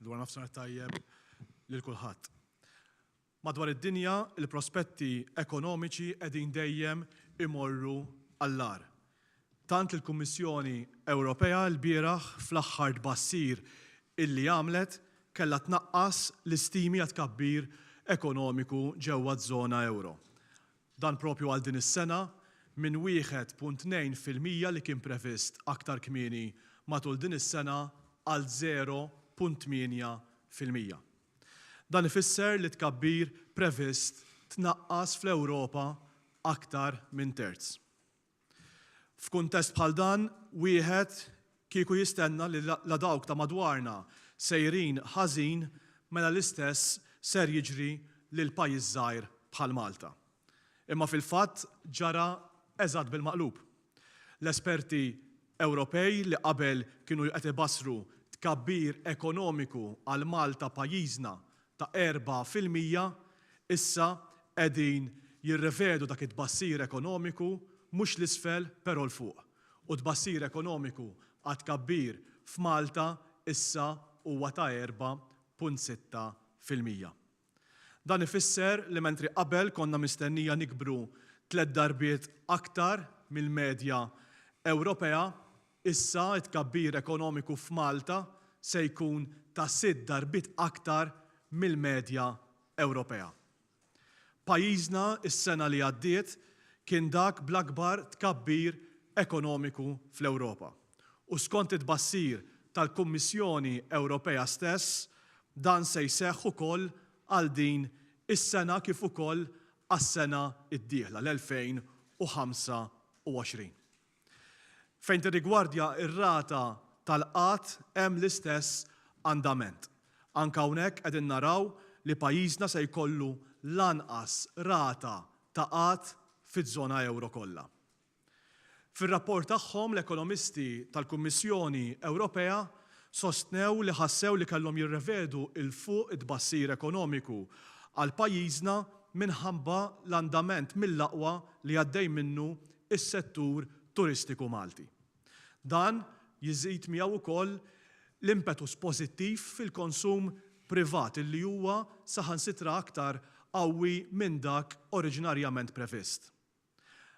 Dwar nofsinhar tajjeb lil kulħadd. Madwar id-dinja il-prospetti ekonomiċi qegħdin dejjem imorru għall-agħar. Tant il-Kummissjoni Ewropea l-bieraħ fl-aħħar tbassir illi għamlet kellha tnaqqas l-istimi għat tkabbir ekonomiku ġewwa ż-żona euro. Dan propju għal din is-sena minn 1.2% li kien previst aktar kmieni matul din is-sena għal 0.8%. Dan ifisser li tkabbir previst tnaqqas fl-Ewropa aktar minn terz. F'kuntest bħal dan, wieħed kieku jistenna li la dawk ta' madwarna sejrin ħażin mela l-istess ser jiġri lil pajjiż żgħir bħal Malta. Imma fil-fatt ġara eżatt bil-maqlub. L-esperti Ewropej li qabel kienu qed ibassru tkabbir ekonomiku għal Malta pajjiżna ta' 4% issa qegħdin jirrevedu dak it-tbassir ekonomiku mhux l-isfel però l-fuq. U tbassir ekonomiku għad tkabbir f'Malta issa huwa ta' 4.6%. Dan ifisser li mentri qabel konna mistennija nikbru 3 darbiet aktar mill-medja Ewropea, issa t-tkabbir ekonomiku f'Malta se jkun ta' 6 darbiet aktar mill-medja Ewropea. Pajjiżna is-sena li għaddiet kien dak bl-akbar tkabbir ekonomiku fl-Ewropa. U skont it-tbassir tal-Kummissjoni Ewropea stess, dan se jseħħ ukoll għal din is-sena kif ukoll għas-sena d-dieħla l-2025. Fejn tirrigwardja ir-rata tal-qatt hemm l-istess andament. Anke hawnhekk qegħdin naraw li pajjiżna se jkollu l-anqas rata ta' qatt fiż-żona euro kollha. Fir-rapport tagħhom l-ekonomisti tal-Kummissjoni Ewropea sostnew li ħassew li kellhom jirrevedu il fuq it-tbassir ekonomiku għal pajjiżna minħabba l-andament mill-aqwa li għaddej minnu is-settur turistiku Malti. Dan jiżid miegħu wkoll l-impetus pożittiv fil-konsum privat li huwa saħansitra aktar qawwi minn dak oriġinarjament previst.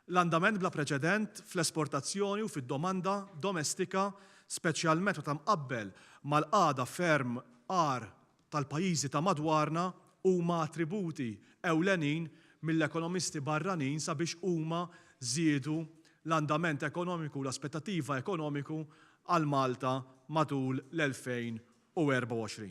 L-andament bla preċedent fl-esportazzjoni u fid-domanda domestika, speċjalment meta mqabbel mal-qagħda ferm għar tal-pajjiżi ta' madwarna huma attributi ewlenin mill-ekonomisti barranin sabiex huma żiedu l-andament ekonomiku u l-aspettattiva ekonomiku għal Malta matul l-2024.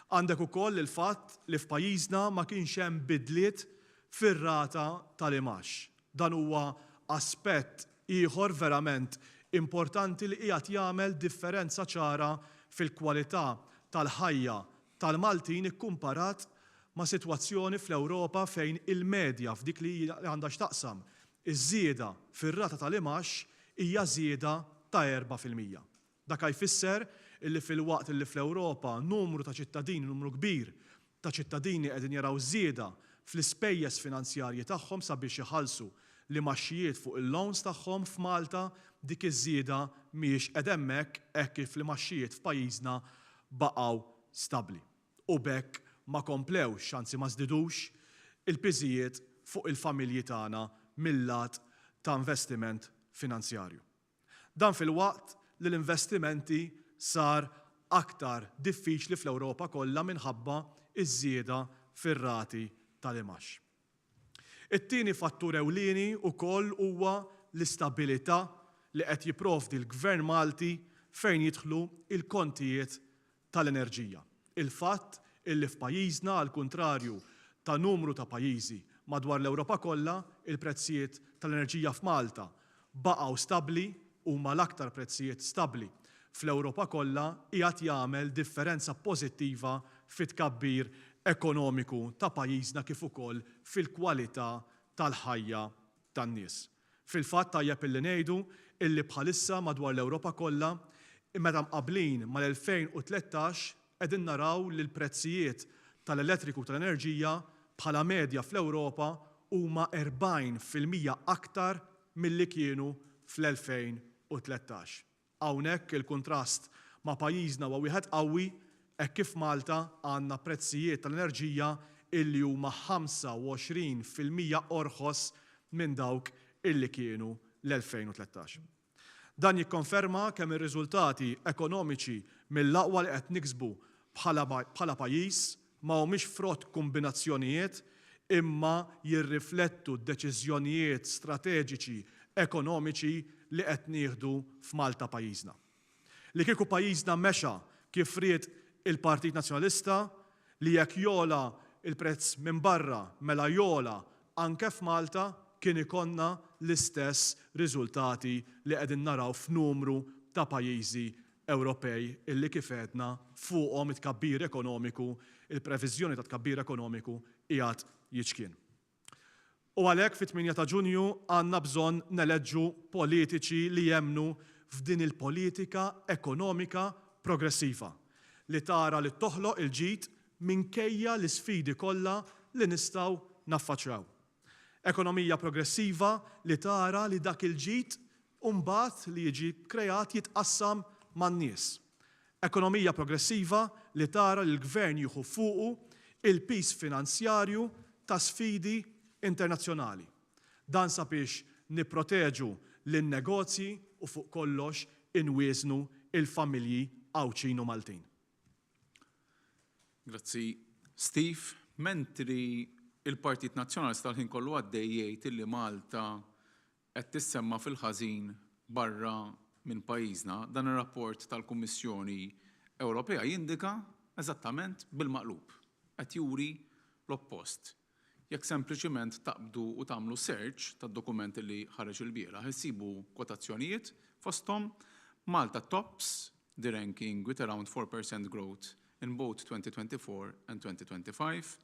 Għandek ukoll il-fatt li f'pajjiżna ma kienx hemm bidliet fir-rata tal-imax. Dan huwa aspett ieħor verament importanti li qiegħed jagħmel differenza ċara fil-kwalità tal-ħajja tal-Maltin ikkumparat ma' sitwazzjoni fl-Ewropa fejn il-medja f'dik li għandha x'taqsam iż-żieda fir-rata tal-imax hija żieda ta' 4%. Dak jfisser illi fil-waqt illi fl-Ewropa numru kbir ta' ċittadini qegħdin jaraw żieda fl-ispejjeż finanzjarji tagħhom sabiex iħallsu l-imaxxijiet fuq il-loans tagħhom f'Malta dik iż-żieda mhijiex qed hemmhekk hekk kif l-imaxxijiet f'pajjiżna baqgħu stabbli. U b'hekk ma komplewx, anzi ma żdidux il-piżijiet fuq il-familji tagħna mill-lat ta' investiment finanzjarju. Dan fil-waqt li l-investimenti sar aktar diffiċli fl-Ewropa kollha minħabba iż-żieda fir-rati tal-imax. It-tieni fattur ewlieni wkoll huwa l-istabilità li qed jipprovdi l-Gvern Malti fejn jidħlu il-kontijiet tal-enerġija. Il-fatt illi f'pajjiżna għal kuntrarju ta' numru ta' pajjiżi madwar l-Ewropa kollha, il-prezzijiet tal-enerġija f'Malta baqgħu stabbli huma l-aktar prezzijiet stabbli fl-Ewropa kollha qiegħed jagħmel differenza pożittiva fit-tkabbir ekonomiku ta' pajjiżna kif ukoll fil-kwalità tal-ħajja tan-nies. Fil-fatt tajjeb illi ngħidu illi bħalissa madwar l-Ewropa kollha meta mqabblin mal-2013 qegħdin naraw li l-prezzijiet tal-elettriku tal-enerġija bħala medja fl-Ewropa huma 40% aktar milli kienu fl-2013. Hawnhekk il-kuntrast ma' pajjiżna huwa wieħed qawwi hekk kif Malta għandna prezzijiet tal-enerġija illi huma 25% orħos minn dawk illi kienu l-2013. Dan jikkonferma kemm ir-riżultati ekonomiċi mill-aqwa li qed niksbu bħala pajjiż ma humiex frott kombinazzjonijiet imma jirriflettu d-deċiżjonijiet strateġiċi ekonomiċi li qed nieħdu f'Malta pajjiżna. Li kieku pajjiżna mexa kif ried il-Partit Nazzjonalista li jekk jola il-prezz minn barra mela jola anke f'Malta kien ikonna l-istess riżultati li qegħdin naraw f'numru ta' pajjiżi Ewropej illi kif għedna fuqhom it-tkabbir ekonomiku, il-previżjoni ta' tkabbir ekonomiku qiegħed jiġkien. U għalhekk fit-8 ta' Ġunju għandna bżonn neleġġu politiċi li jemmnu f'din il-politika ekonomika progressiva li tara li toħloq il-ġid minkejja l-isfidi kollha li nistgħu naffaċċjaw. Ekonomija progressiva li tara li dak il-ġid mbagħad li jiġi krejat jitqassam man-nies. Ekonomija progressiva li tara li l-gvern jieħu fuqu il-pis finanzjarju ta' sfidi internazzjonali. Dan sabiex nipproteġu lin-negozji u fuq kollox inwiesnu il-familji Għawċin u Maltin. Grazzi, Steve. Mentri il-Partit Nazzjonalista tal-ħin kollu għaddej jgħid li Malta qed tissemma fil-ħażin barra minn pajjiżna, dan ir-rapport tal-Kummissjoni Ewropea jindika eżattament bil-maqlub. Qed juri l-oppost. Jekk sempliċiment taqbdu u tagħmlu search tad-dokumenti li ħareġ il-bieraħ, issibu kwotazzjonijiet fosthom Malta tops the ranking with around 4% growth in both 2024 and 2025.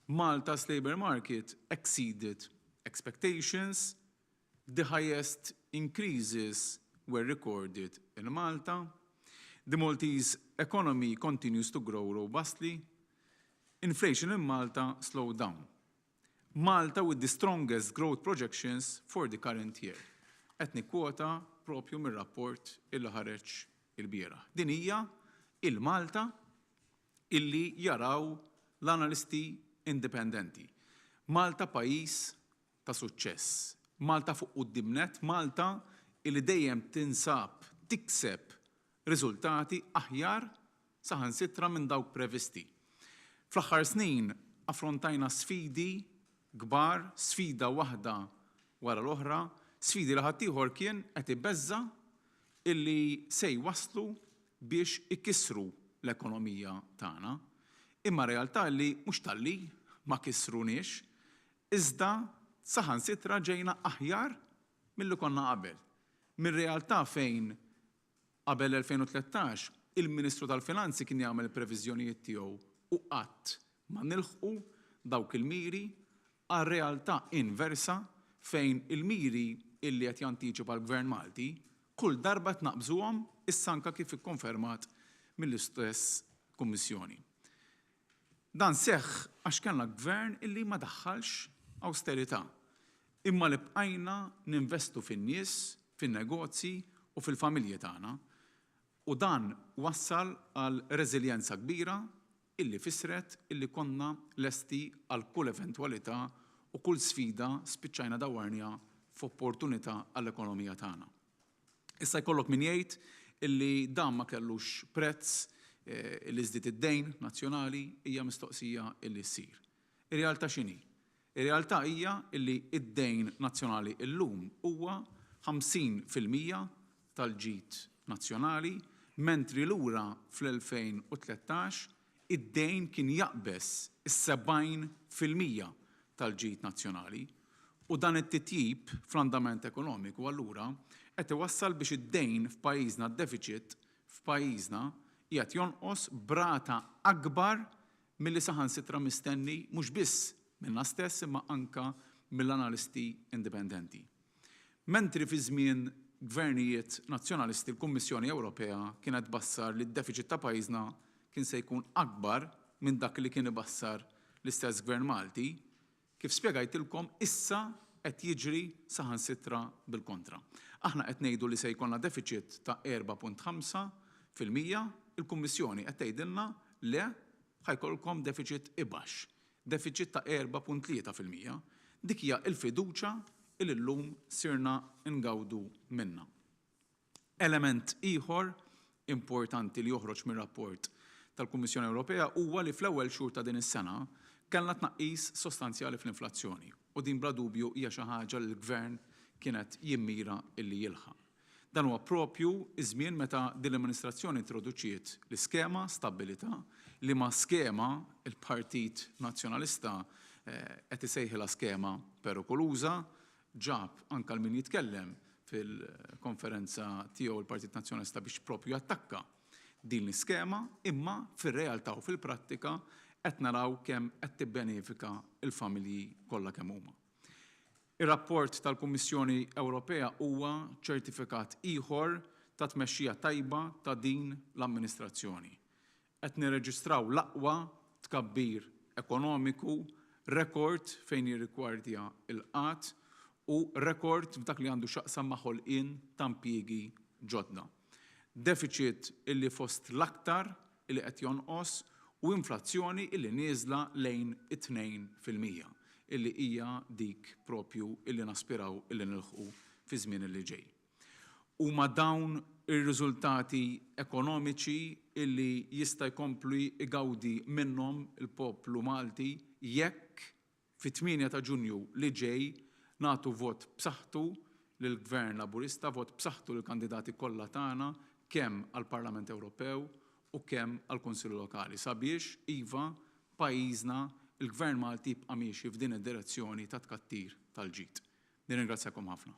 Malta's labor market exceeded expectations. The highest increases were recorded in Malta. The Maltese economy continues to grow robustly. Inflation in Malta slowed down. Malta with the strongest growth projections for the current year. Qed nikkwota propju mir-rapport illi ħareġ il-bieraħ. Din hija il-Malta illi jaraw l-analisti indipendenti. Malta pajjiż ta' suċċess. Malta fuq qudiemnet, Malta illi dejjem tinsab tikseb riżultati aħjar saħansitra minn dawk previsti. Fl-aħħar snin affrontajna sfidi kbar, sfida waħda wara l-oħra, sfidi li ħadd ieħor kien qed ibeżza illi se jwasslu biex ikissru l-ekonomija tagħna. Imma realtà li mhux talli ma kissruniex, iżda saħansitra ġejna aħjar milli konna qabel. Mir-realtà fejn qabel 2013 il-Ministru tal-Finanzi kien jagħmel previżjonijiet tiegħu u qatt ma nilħqu dawk il-miri għal realtà inversa fejn il-miri illi qed jantiċipa l-Gvern Malti kull darba tnaqbżuhom issa anke kif ikkonfermat mill-istess Kummissjoni. Dan seħħ għax kellna gvern illi ma daħħalx austerità, imma li bqajna ninvestu fin-nies, fin-negozji u fil-familji tagħna. U dan wassal għal reżiljenza kbira illi fisret illi konna lesti għal kull eventwalità u kull sfida spiċċajna dawarnija f'opportunità għall-ekonomija tagħna. Issa jkollok min jgħid illi dan ma kellux prezz illi żdied id-dejn nazzjonali hija mistoqsija illi ssir. Ir-realtà x'inhi? Ir-realtà hija illi id-dejn nazzjonali llum huwa 50% tal-ġid nazzjonali, mentri lura fl-2013 id-dejn kien jaqbes is-70% tal-ġid nazzjonali. U dan it-titjib fl-andament ekonomiku allura qed iwassal biex id-dejn f'pajjiżna d-deficit f'pajjiżna qiegħed jonqos brata akbar milli saħansitra mistenni mhux biss minna stess imma anka mill-analisti indipendenti. Mentri fi żmien gvernijiet nazzjonalisti l-Kummissjoni Ewropea kienet tbassar li d-deficit ta' pajjiżna kien se jkun akbar minn dak li kien ibassar l-istess Gvern Malti, kif spjegajtilkom issa qed jiġri saħansitra bil-kontra. Aħna qed ngħidu li se jkollna deficit ta' 4.5% il-Kummissjoni qed tgħidilna le ħajkolkom deficit ibaxx, deficit ta' 4.3%. Dik hija l-fiduċja li llum sirna ngawdu minnha. Element ieħor importanti li joħroġ mir-rapport tal-Kummissjoni Ewropea huwa li fl-ewwel xhur ta' din is-sena kellna tnaqqis sostanzjali fl-inflazzjoni u din bla dubju hija xi ħaġa li l-Gvern kienet jimmira illi jilħaq. Dan huwa propju iż-żmien meta din l-amministrazzjoni introduċiet l-iskema stabilità li ma' skema il-Partit Nazzjonalista qed isejħilha skema perikoluża, ġab anke min jitkellem fil-konferenza tiegħu l-Partit Nazzjonalista biex propju attakka din l-iskema, imma fir-realtà u fil-prattika qed naraw kemm qed tibbenefika l-familji kollha kemm huma. Ir-rapport tal-Kummissjoni Ewropea huwa ċertifikat ieħor ta' tmexxija tajba ta' din l-amministrazzjoni. Qed nirreġistraw l-aqwa tkabbir ekonomiku, rekord fejn jirrigwardja l-qatt u rekord f'dak li għandu x'aqsam ma' ħolqien ta' impjiegi ġodda. Deficit illi fost l-aktar illi qed jonqos u inflazzjoni illi nieżla lejn 2% illi hija dik propju illi naspiraw illi nilħqu fi żmien illi ġej. U ma' dawn ir-riżultati ekonomiċi illi jista' jkomplu igawdi minnhom il-poplu Malti jekk fit-8 ta' Ġunju li ġej nagħtu vot b'saħħtu lill-Gvern Laburista, vot b'saħħtu lill-kandidati kollha tagħna kemm għall-Parlament Ewropew u kemm għall-Kunsillu Lokali sabiex iva pajjiżna il-Gvern Malti jibqa' miexi f'din id-direzzjoni ta' tkattir tal-ġid. Nirringrazzjakom ħafna.